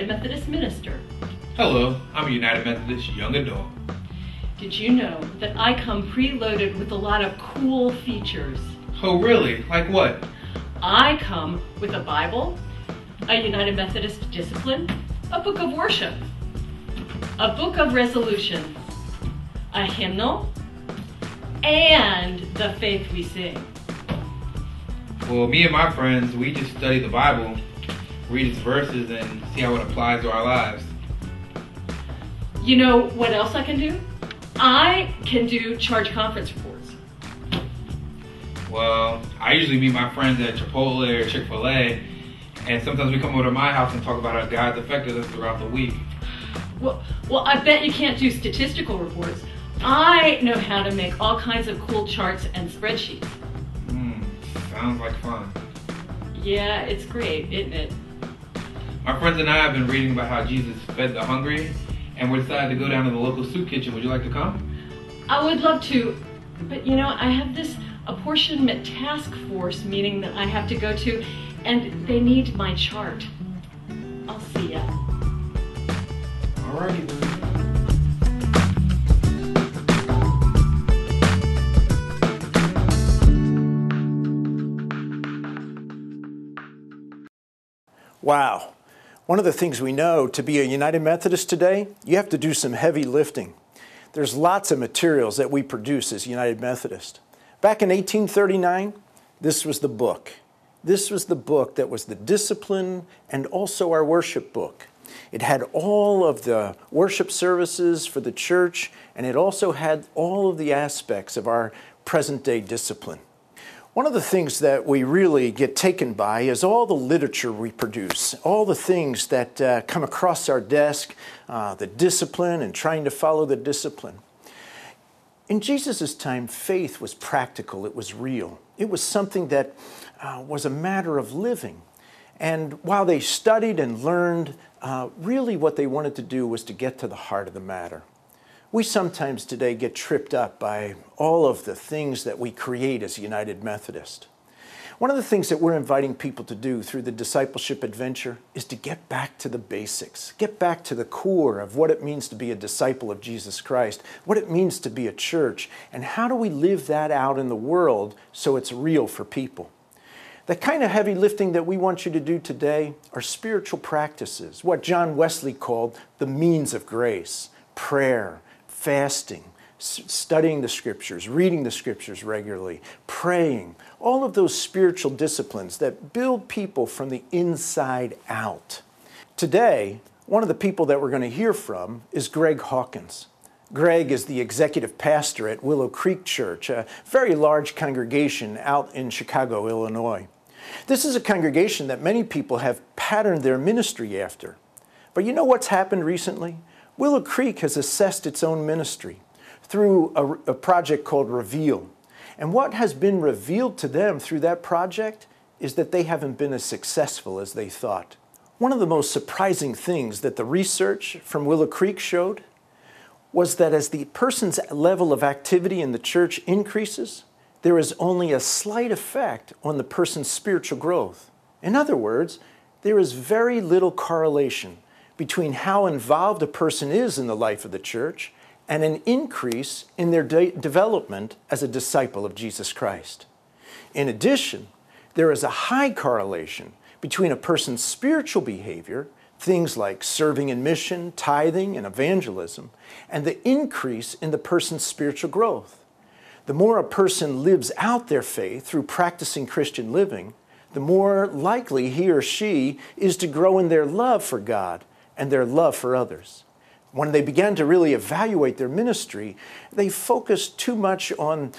Methodist minister. Hello, I'm a United Methodist young adult. Did you know that I come preloaded with a lot of cool features? Oh really? Like what? I come with a Bible, a United Methodist discipline, a book of worship, a book of resolution, a hymnal, and the faith we sing. Well, me and my friends, we just study the Bible, read its verses, and see how it applies to our lives. You know what else I can do? I can do charge conference reports. Well, I usually meet my friends at Chipotle or Chick-fil-A, and sometimes we come over to my house and talk about how God's affected us throughout the week. Well, I bet you can't do statistical reports. I know how to make all kinds of cool charts and spreadsheets. Sounds like fun. Yeah, it's great, isn't it? My friends and I have been reading about how Jesus fed the hungry, and we decided to go down to the local soup kitchen. Would you like to come? I would love to, but you know, I have this apportionment task force meeting that I have to go to, and they need my chart. I'll see ya. Alrighty then. Wow. One of the things we know, to be a United Methodist today, you have to do some heavy lifting. There's lots of materials that we produce as United Methodist. Back in 1839, this was the book. This was the book that was the discipline and also our worship book. It had all of the worship services for the church, and it also had all of the aspects of our present-day discipline. One of the things that we really get taken by is all the literature we produce, all the things that come across our desk, the discipline and trying to follow the discipline. In Jesus' time, faith was practical, it was real. It was something that was a matter of living. And while they studied and learned, really what they wanted to do was to get to the heart of the matter. We sometimes today get tripped up by all of the things that we create as United Methodist. One of the things that we're inviting people to do through the discipleship adventure is to get back to the basics, get back to the core of what it means to be a disciple of Jesus Christ, what it means to be a church, and how do we live that out in the world so it's real for people. The kind of heavy lifting that we want you to do today are spiritual practices, what John Wesley called the means of grace, prayer, fasting, studying the scriptures, reading the scriptures regularly, praying, all of those spiritual disciplines that build people from the inside out. Today, one of the people that we're going to hear from is Greg Hawkins. Greg is the executive pastor at Willow Creek Church, a very large congregation out in Chicago, Illinois. This is a congregation that many people have patterned their ministry after. But you know what's happened recently? Willow Creek has assessed its own ministry through a project called Reveal. And what has been revealed to them through that project is that they haven't been as successful as they thought. One of the most surprising things that the research from Willow Creek showed was that as the person's level of activity in the church increases, there is only a slight effect on the person's spiritual growth. In other words, there is very little correlation between how involved a person is in the life of the church and an increase in their development as a disciple of Jesus Christ. In addition, there is a high correlation between a person's spiritual behavior, things like serving in mission, tithing, and evangelism, and the increase in the person's spiritual growth. The more a person lives out their faith through practicing Christian living, the more likely he or she is to grow in their love for God and their love for others. When they began to really evaluate their ministry, they focused too much on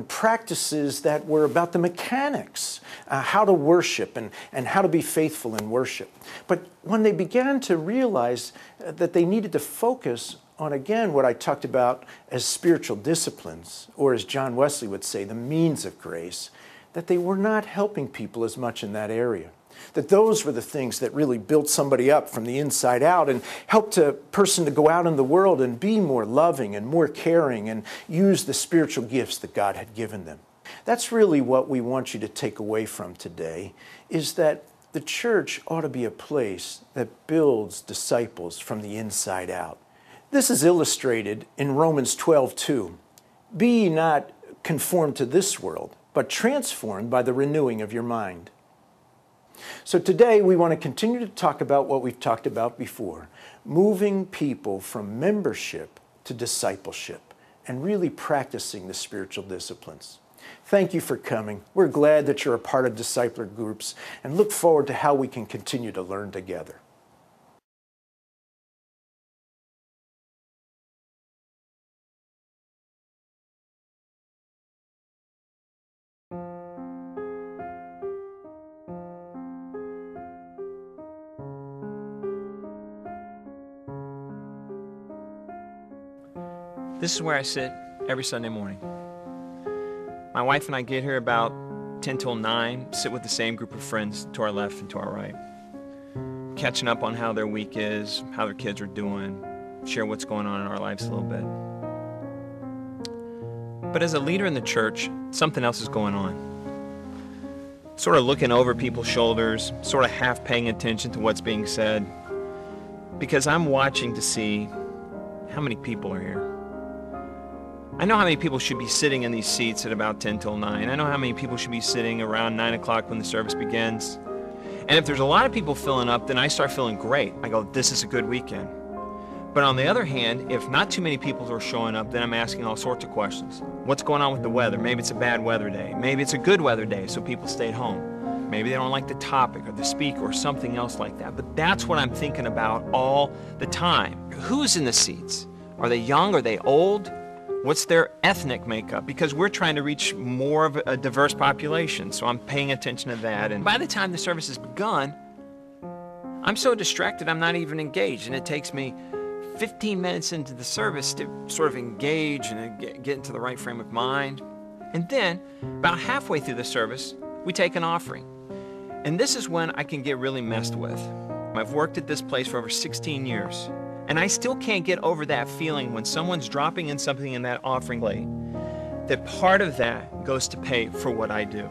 practices that were about the mechanics, how to worship and how to be faithful in worship. But when they began to realize that they needed to focus on, again, what I talked about as spiritual disciplines, or as John Wesley would say, the means of grace, that they were not helping people as much in that area. That those were the things that really built somebody up from the inside out and helped a person to go out in the world and be more loving and more caring and use the spiritual gifts that God had given them. That's really what we want you to take away from today, is that The church ought to be a place that builds disciples from the inside out. This is illustrated in Romans 12:2. Be ye not conformed to this world, but transformed by the renewing of your mind. So today we want to continue to talk about what we've talked about before, moving people from membership to discipleship and really practicing the spiritual disciplines. Thank you for coming. We're glad that you're a part of discipler groups and look forward to how we can continue to learn together. This is where I sit every Sunday morning. My wife and I get here about 10 till 9, sit with the same group of friends to our left and to our right, catching up on how their week is, how their kids are doing, share what's going on in our lives a little bit. But as a leader in the church, something else is going on. Sort of looking over people's shoulders, sort of half paying attention to what's being said, because I'm watching to see how many people are here. I know how many people should be sitting in these seats at about 10 till 9. I know how many people should be sitting around 9 o'clock when the service begins. And if there's a lot of people filling up, then I start feeling great. I go, this is a good weekend. But on the other hand, if not too many people are showing up, then I'm asking all sorts of questions. What's going on with the weather? Maybe it's a bad weather day. Maybe it's a good weather day, so people stayed home. Maybe they don't like the topic or the speaker or something else like that. But that's what I'm thinking about all the time. Who's in the seats? Are they young? Are they old? What's their ethnic makeup? Because we're trying to reach more of a diverse population, so I'm paying attention to that. And by the time the service has begun, I'm so distracted I'm not even engaged, and it takes me 15 minutes into the service to sort of engage and get into the right frame of mind. And then, about halfway through the service, we take an offering. And this is when I can get really messed with. I've worked at this place for over 16 years. And I still can't get over that feeling when someone's dropping in something in that offering plate, that part of that goes to pay for what I do.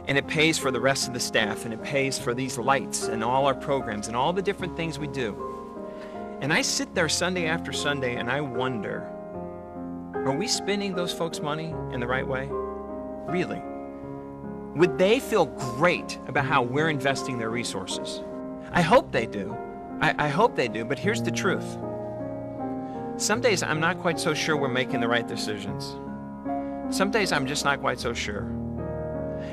And it pays for the rest of the staff, and it pays for these lights and all our programs and all the different things we do. And I sit there Sunday after Sunday and I wonder, are we spending those folks' money in the right way? Really? Would they feel great about how we're investing their resources? I hope they do. I hope they do, but here's the truth. Some days I'm not quite so sure we're making the right decisions. Some days I'm just not quite so sure.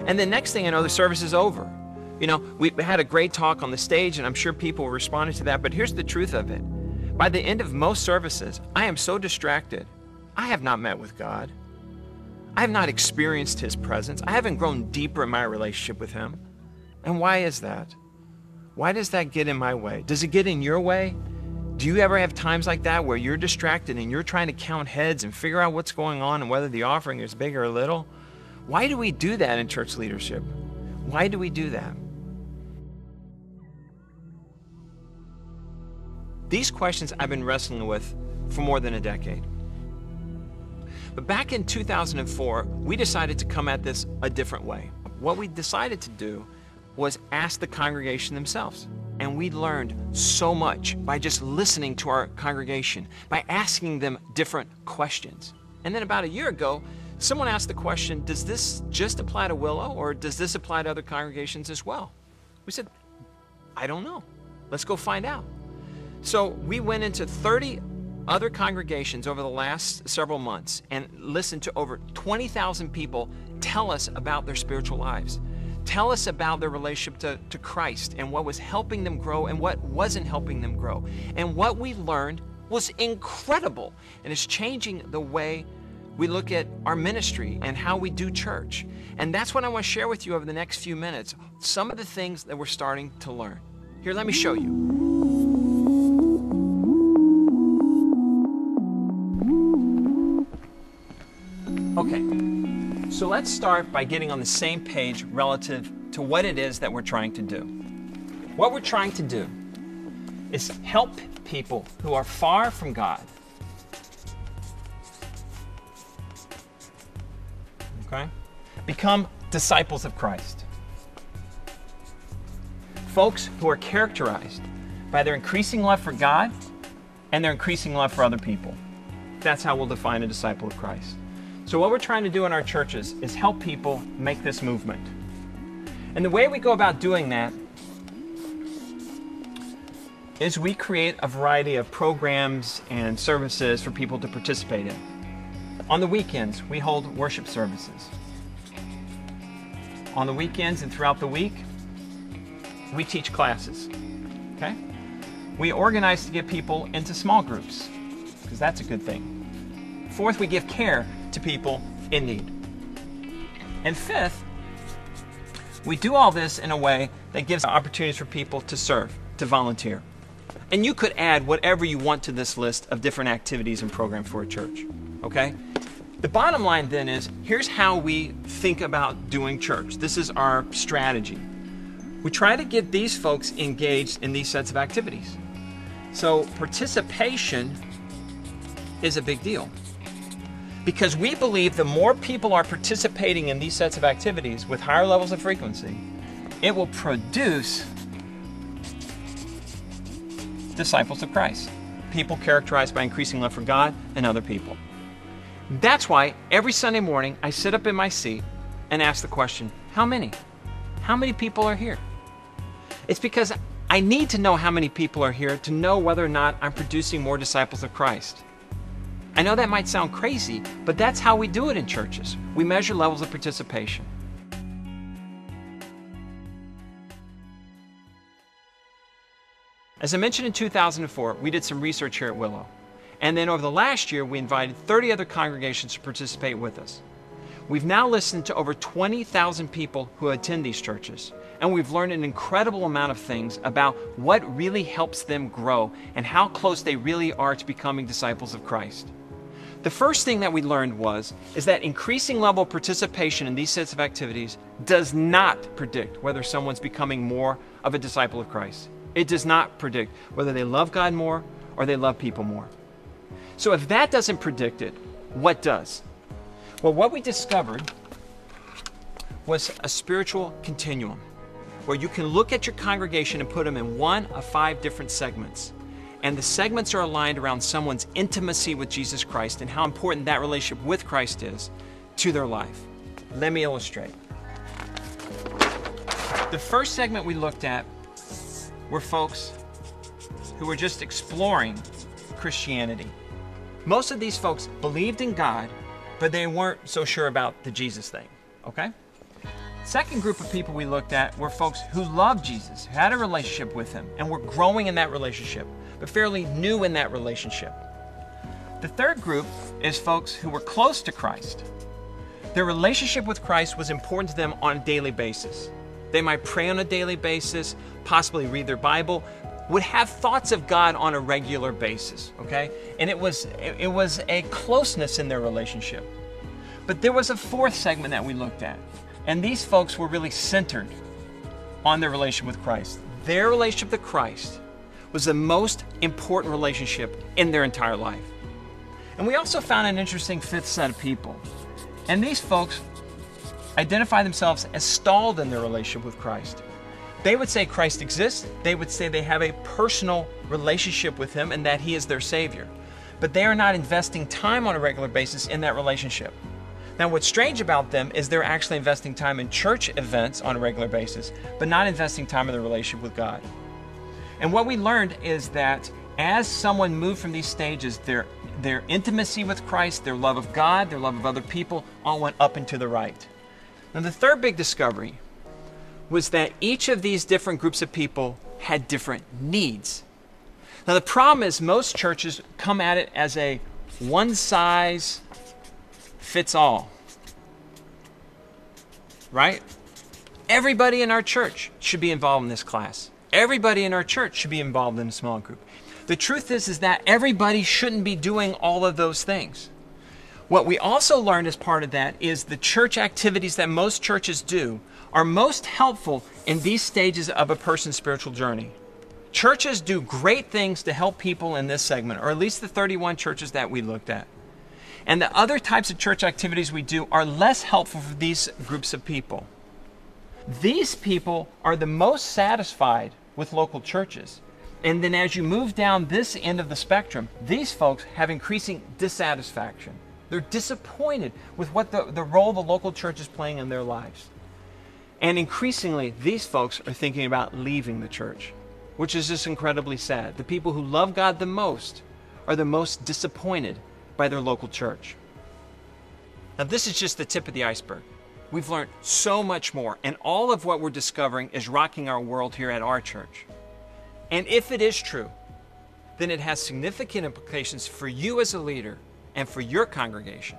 And the next thing I know, the service is over. You know, we had a great talk on the stage, and I'm sure people responded to that, but here's the truth of it. By the end of most services, I am so distracted. I have not met with God. I have not experienced His presence. I haven't grown deeper in my relationship with Him. And why is that? Why does that get in my way? Does it get in your way? Do you ever have times like that where you're distracted and you're trying to count heads and figure out what's going on and whether the offering is big or little? Why do we do that in church leadership? Why do we do that? These questions I've been wrestling with for more than a decade. But back in 2004, we decided to come at this a different way. What we decided to do was ask the congregation themselves. And we learned so much by just listening to our congregation, by asking them different questions. And then about a year ago, someone asked the question, does this just apply to Willow, or does this apply to other congregations as well? We said, I don't know. Let's go find out. So we went into 30 other congregations over the last several months and listened to over 20,000 people tell us about their spiritual lives. Tell us about their relationship to Christ and what was helping them grow and what wasn't helping them grow. And what we learned was incredible, and it's changing the way we look at our ministry and how we do church. And that's what I want to share with you over the next few minutes, some of the things that we're starting to learn. Here, let me show you. Okay, so let's start by getting on the same page relative to what it is that we're trying to do. What we're trying to do is help people who are far from God, okay, become disciples of Christ. folks who are characterized by their increasing love for God and their increasing love for other people. That's how we'll define a disciple of Christ. So what we're trying to do in our churches is help people make this movement. And the way we go about doing that is we create a variety of programs and services for people to participate in. On the weekends, we hold worship services. On the weekends and throughout the week, we teach classes, okay? We organize to get people into small groups, because that's a good thing. Fourth, we give care to people in need. And fifth, we do all this in a way that gives opportunities for people to serve, to volunteer. And you could add whatever you want to this list of different activities and programs for a church, okay? The bottom line then is, here's how we think about doing church. This is our strategy. We try to get these folks engaged in these sets of activities. So participation is a big deal, because we believe the more people are participating in these sets of activities with higher levels of frequency, it will produce disciples of Christ, people characterized by increasing love for God and other people. That's why every Sunday morning I sit up in my seat and ask the question, how many? How many people are here? It's because I need to know how many people are here to know whether or not I'm producing more disciples of Christ. I know that might sound crazy, but that's how we do it in churches. We measure levels of participation. As I mentioned in 2004, we did some research here at Willow. And then over the last year, we invited 30 other congregations to participate with us. We've now listened to over 20,000 people who attend these churches, and we've learned an incredible amount of things about what really helps them grow and how close they really are to becoming disciples of Christ. The first thing that we learned is that increasing level of participation in these sets of activities does not predict whether someone's becoming more of a disciple of Christ. It does not predict whether they love God more or they love people more. So if that doesn't predict it, what does? Well, what we discovered was a spiritual continuum where you can look at your congregation and put them in one of 5 different segments. And the segments are aligned around someone's intimacy with Jesus Christ and how important that relationship with Christ is to their life. Let me illustrate. The first segment we looked at were folks who were just exploring Christianity. Most of these folks believed in God, but they weren't so sure about the Jesus thing, okay? Second group of people we looked at were folks who loved Jesus, who had a relationship with him, and were growing in that relationship, but fairly new in that relationship. The third group is folks who were close to Christ. Their relationship with Christ was important to them on a daily basis. They might pray on a daily basis, possibly read their Bible, would have thoughts of God on a regular basis, okay? And it was a closeness in their relationship. But there was a fourth segment that we looked at, and these folks were really centered on their relationship with Christ. Their relationship to Christ was the most important relationship in their entire life. And we also found an interesting fifth set of people. And these folks identify themselves as stalled in their relationship with Christ. They would say Christ exists. They would say they have a personal relationship with him and that he is their Savior. But they are not investing time on a regular basis in that relationship. Now, what's strange about them is they're actually investing time in church events on a regular basis, but not investing time in their relationship with God. And what we learned is that as someone moved from these stages, their intimacy with Christ, their love of God, their love of other people, all went up and to the right. Now, the third big discovery was that each of these different groups of people had different needs. Now, the problem is most churches come at it as a one-size-fits-all, right? Everybody in our church should be involved in this class. Everybody in our church should be involved in a small group. The truth is that everybody shouldn't be doing all of those things. What we also learned as part of that is the church activities that most churches do are most helpful in these stages of a person's spiritual journey. Churches do great things to help people in this segment, or at least the 31 churches that we looked at. And the other types of church activities we do are less helpful for these groups of people. These people are the most satisfied with local churches. And then as you move down this end of the spectrum, these folks have increasing dissatisfaction. They're disappointed with what the role the local church is playing in their lives. And increasingly, these folks are thinking about leaving the church, which is just incredibly sad. The people who love God the most are the most disappointed by their local church. Now, this is just the tip of the iceberg. We've learned so much more, and all of what we're discovering is rocking our world here at our church. And if it is true, then it has significant implications for you as a leader and for your congregation.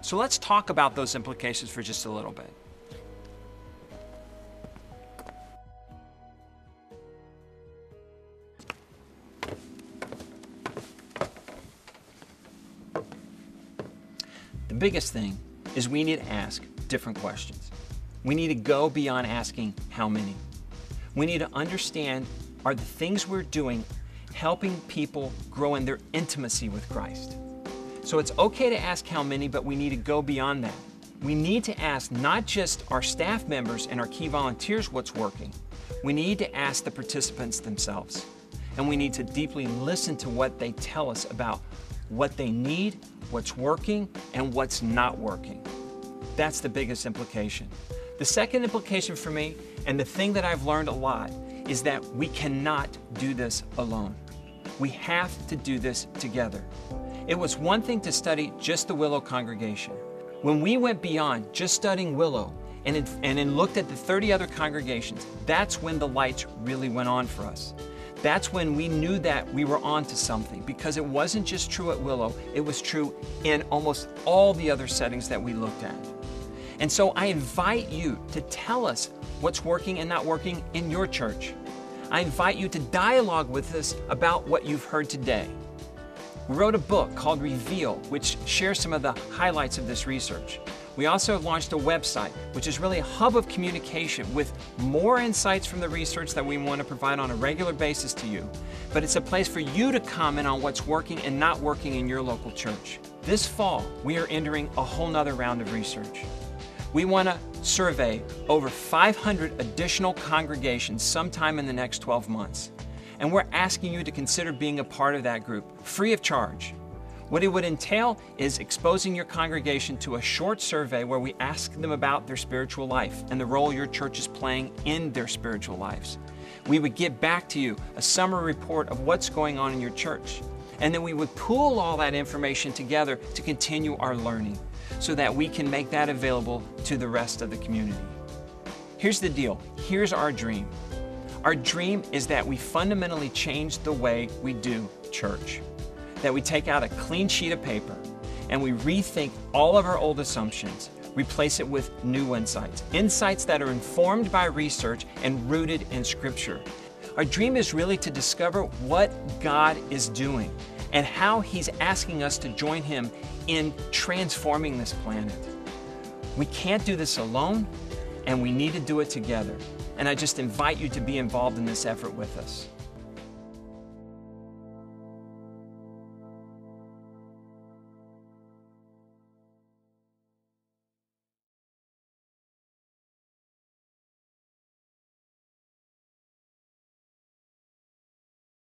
So let's talk about those implications for just a little bit. The biggest thing is we need to ask different questions. We need to go beyond asking how many. We need to understand, are the things we're doing helping people grow in their intimacy with Christ? So it's okay to ask how many, but we need to go beyond that. We need to ask not just our staff members and our key volunteers what's working. We need to ask the participants themselves. And we need to deeply listen to what they tell us about what they need, what's working, and what's not working. That's the biggest implication. The second implication for me, and the thing that I've learned a lot, is that we cannot do this alone. We have to do this together. It was one thing to study just the Willow congregation. When we went beyond just studying Willow and then looked at the 30 other congregations, that's when the lights really went on for us. That's when we knew that we were on to something, because it wasn't just true at Willow, it was true in almost all the other settings that we looked at. And so I invite you to tell us what's working and not working in your church. I invite you to dialogue with us about what you've heard today. We wrote a book called Reveal, which shares some of the highlights of this research. We also launched a website, which is really a hub of communication with more insights from the research that we want to provide on a regular basis to you. But it's a place for you to comment on what's working and not working in your local church. This fall, we are entering a whole nother round of research. We want to survey over 500 additional congregations sometime in the next 12 months. And we're asking you to consider being a part of that group, free of charge. What it would entail is exposing your congregation to a short survey where we ask them about their spiritual life and the role your church is playing in their spiritual lives. We would get back to you a summary report of what's going on in your church. And then we would pool all that information together to continue our learning so that we can make that available to the rest of the community. Here's the deal. Here's our dream. Our dream is that we fundamentally change the way we do church. That we take out a clean sheet of paper and we rethink all of our old assumptions, replace it with new insights, insights that are informed by research and rooted in Scripture. Our dream is really to discover what God is doing and how He's asking us to join Him in transforming this planet. We can't do this alone, and we need to do it together. And I just invite you to be involved in this effort with us.